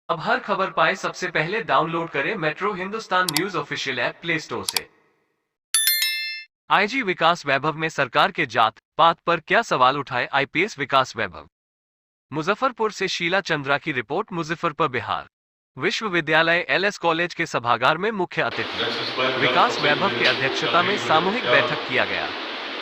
अब हर खबर पाए सबसे पहले डाउनलोड करें metro Hindustan news official app play store से। आईजी विकास वैभव ने सरकार के जात पात पर क्या सवाल उठाए, आईपीएस विकास वैभव। मुजफ्फरपुर से शीला चंद्रा की रिपोर्ट। मुजफ्फरपुर बिहार विश्वविद्यालय एलएस कॉलेज के सभागार में मुख्य अतिथि विकास वैभव की अध्यक्षता में सामूहिक बैठक किया गया।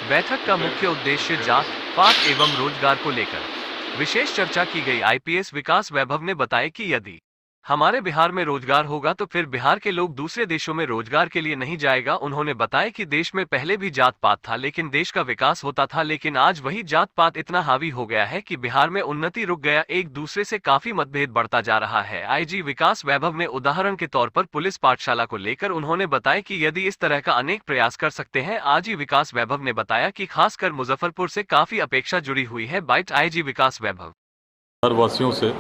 बैठक का मुख्य उद्देश्य जात पात एवं रोजगार को लेकर विशेष चर्चा की गई। आईपीएस विकास वैभव ने बताया कि यदि हमारे बिहार में रोजगार होगा तो फिर बिहार के लोग दूसरे देशों में रोजगार के लिए नहीं जाएगा। उन्होंने बताया कि देश में पहले भी जात पात था, लेकिन देश का विकास होता था, लेकिन आज वही जात पात इतना हावी हो गया है कि बिहार में उन्नति रुक गया, एक दूसरे से काफी मतभेद बढ़ता जा रहा है। आईजी विकास वैभव ने उदाहरण के तौर पर पुलिस पाठशाला को लेकर उन्होंने बताया कि यदि इस तरह का अनेक प्रयास कर सकते हैं। आईजी विकास वैभव ने बताया कि खासकर मुजफ्फरपुर से काफी अपेक्षा जुड़ी हुई है। बाइट आईजी विकास वैभव वासियों से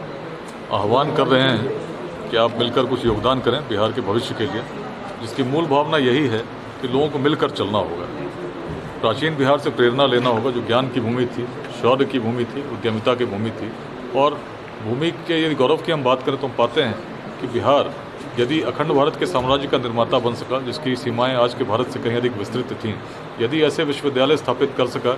आह्वान कर रहे हैं कि आप मिलकर कुछ योगदान करें बिहार के भविष्य के लिए, जिसकी मूल भावना यही है कि लोगों को मिलकर चलना होगा। प्राचीन बिहार से प्रेरणा लेना होगा, जो ज्ञान की भूमि थी, शौर्य की भूमि थी, उद्यमिता की भूमि थी। और भूमि के यदि गौरव की हम बात करें तो हम पाते हैं कि बिहार यदि अखंड भारत के साम्राज्य का निर्माता बन सका, जिसकी सीमाएँ आज के भारत से कहीं अधिक विस्तृत थीं, यदि ऐसे विश्वविद्यालय स्थापित कर सका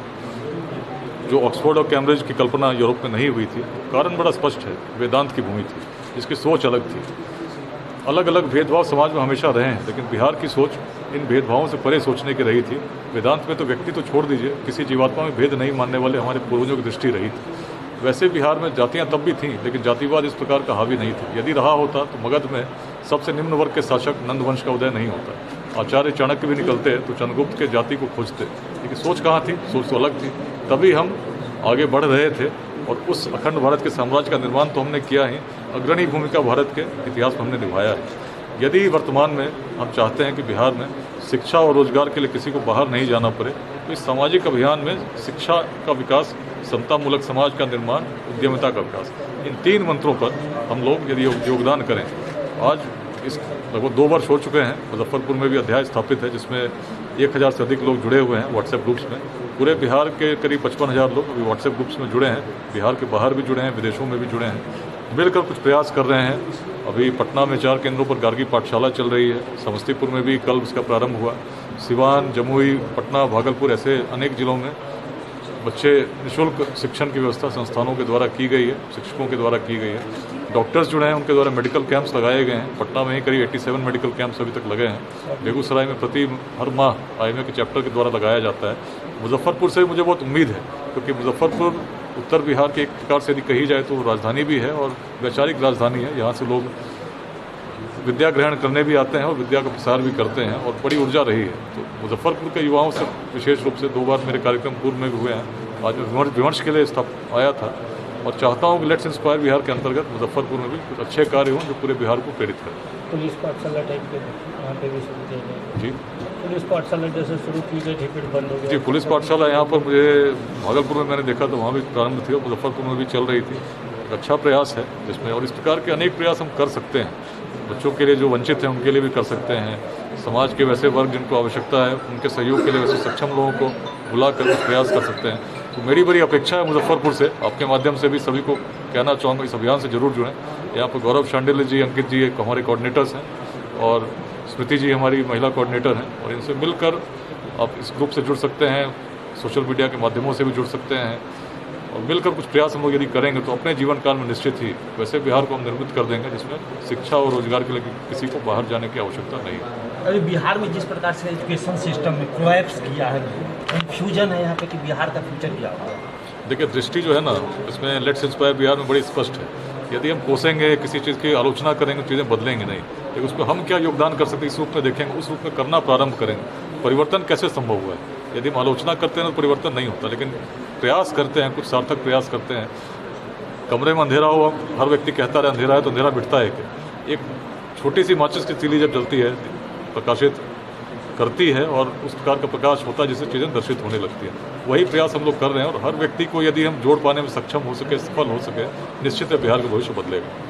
जो ऑक्सफोर्ड और कैम्ब्रिज की कल्पना यूरोप में नहीं हुई थी। कारण बड़ा स्पष्ट है, वेदांत की भूमि थी, जिसकी सोच अलग थी। अलग अलग भेदभाव समाज में हमेशा रहे हैं, लेकिन बिहार की सोच इन भेदभावों से परे सोचने की रही थी। वेदांत में तो व्यक्ति तो छोड़ दीजिए, किसी जीवात्मा में भेद नहीं मानने वाले हमारे पूर्वजों की दृष्टि रही थी। वैसे बिहार में जातियाँ तब भी थीं, लेकिन जातिवाद इस प्रकार का हावी नहीं था। यदि रहा होता तो मगध में सबसे निम्न वर्ग के शासक नंदवंश का उदय नहीं होता। आचार्य चाणक्य भी निकलते तो चंद्रगुप्त के जाति को खोजते, लेकिन सोच कहाँ थी, सोच तो अलग थी। तभी हम आगे बढ़ रहे थे और उस अखंड भारत के साम्राज्य का निर्माण तो हमने किया ही, अग्रणी भूमिका भारत के इतिहास में हमने निभाया है। यदि वर्तमान में हम चाहते हैं कि बिहार में शिक्षा और रोजगार के लिए किसी को बाहर नहीं जाना पड़े, तो इस सामाजिक अभियान में शिक्षा का विकास, समतामूलक समाज का निर्माण, उद्यमिता का विकास, इन तीन मंत्रों पर हम लोग यदि योगदान करें। आज इस लगभग 2 वर्ष हो चुके हैं, मुजफ्फरपुर में भी अध्याय स्थापित है, जिसमें 1000 से अधिक लोग जुड़े हुए हैं व्हाट्सएप ग्रुप्स में। पूरे बिहार के करीब 55,000 लोग अभी व्हाट्सएप ग्रुप्स में जुड़े हैं। बिहार के बाहर भी जुड़े हैं, विदेशों में भी जुड़े हैं। मिलकर कुछ प्रयास कर रहे हैं। अभी पटना में 4 केंद्रों पर गार्गी पाठशाला चल रही है। समस्तीपुर में भी कल उसका प्रारंभ हुआ। सिवान, जमुई, पटना, भागलपुर ऐसे अनेक जिलों में बच्चे निःशुल्क शिक्षण की व्यवस्था संस्थानों के द्वारा की गई है, शिक्षकों के द्वारा की गई है। डॉक्टर्स जुड़े हैं, उनके द्वारा मेडिकल कैंप्स लगाए गए हैं। पटना में ही करीब 87 मेडिकल कैंप्स अभी तक लगे हैं। बेगूसराय में हर माह आईएमए के चैप्टर के द्वारा लगाया जाता है। मुजफ्फरपुर से मुझे बहुत उम्मीद है, क्योंकि मुजफ्फरपुर उत्तर बिहार के एक प्रकार से यदि कही जाए तो राजधानी भी है और वैचारिक राजधानी है। यहाँ से लोग विद्या ग्रहण करने भी आते हैं और विद्या का प्रसार भी करते हैं और बड़ी ऊर्जा रही है। तो मुजफ्फरपुर के युवाओं से विशेष रूप से 2 बार मेरे कार्यक्रम पूर्व में भी हुए हैं। आज मैं विमर्श के लिए आया था और चाहता हूँ कि लेट्स इंस्पायर बिहार के अंतर्गत मुजफ्फरपुर में भी कुछ अच्छे कार्य हों जो पूरे बिहार को प्रेरित करें। पुलिस पाठशाला टाइप के यहाँ पे भी शुरू किया गया जी। पुलिस पाठशाला जैसे शुरू की गई थी फिर बंद हो गया जी। पुलिस पाठशाला यहाँ पर मुझे भागलपुर में मैंने देखा तो वहाँ भी प्रारंभ थी और मुजफ्फरपुर में भी चल रही थी। अच्छा प्रयास है जिसमें, और इस प्रकार के अनेक प्रयास हम कर सकते हैं। बच्चों के लिए जो वंचित हैं उनके लिए भी कर सकते हैं। समाज के वैसे वर्ग जिनको आवश्यकता है उनके सहयोग के लिए वैसे सक्षम लोगों को बुलाकर प्रयास कर सकते हैं। तो मेरी बड़ी अपेक्षा है मुजफ्फरपुर से, आपके माध्यम से भी सभी को कहना चाहूँगा इस अभियान से जरूर जुड़ें। यहाँ पर गौरव शांडिल्य जी, अंकित जी एक हमारे कोऑर्डिनेटर्स हैं और स्मृति जी हमारी महिला कोऑर्डिनेटर हैं, और इनसे मिलकर आप इस ग्रुप से जुड़ सकते हैं, सोशल मीडिया के माध्यमों से भी जुड़ सकते हैं। और मिलकर कुछ प्रयास हम लोग यदि करेंगे तो अपने जीवन काल में निश्चित ही वैसे बिहार को हम निर्मित कर देंगे जिसमें शिक्षा और रोजगार के लिए किसी को बाहर जाने की आवश्यकता नहीं है। अभी बिहार में जिस प्रकार से एजुकेशन सिस्टम में कोलैप्स किया है, कंफ्यूजन है यहाँ पे कि बिहार का फ्यूचर क्या होगा। देखिए, दृष्टि जो है ना इसमें लेट्स इंस्पायर बिहार में बड़ी स्पष्ट है। यदि हम कोसेंगे, किसी चीज़ की आलोचना करेंगे, चीज़ें बदलेंगे नहीं। लेकिन उसमें हम क्या योगदान कर सकते हैं इस रूप में देखेंगे, उस रूप में करना प्रारंभ करेंगे। परिवर्तन कैसे संभव हुआ है? यदि हम आलोचना करते हैं तो परिवर्तन नहीं होता, लेकिन प्रयास करते हैं, कुछ सार्थक प्रयास करते हैं। कमरे में अंधेरा हो, हर व्यक्ति कहता रहे अंधेरा है तो अंधेरा मिटता है क्या? एक छोटी सी माचिस की तीली जब जलती है, प्रकाशित करती है और उस प्रकार का प्रकाश होता है जिससे चीज़ें दर्शित होने लगती है। वही प्रयास हम लोग कर रहे हैं और हर व्यक्ति को यदि हम जोड़ पाने में सक्षम हो सके, सफल हो सके, निश्चित है बिहार का भविष्य बदलेगा।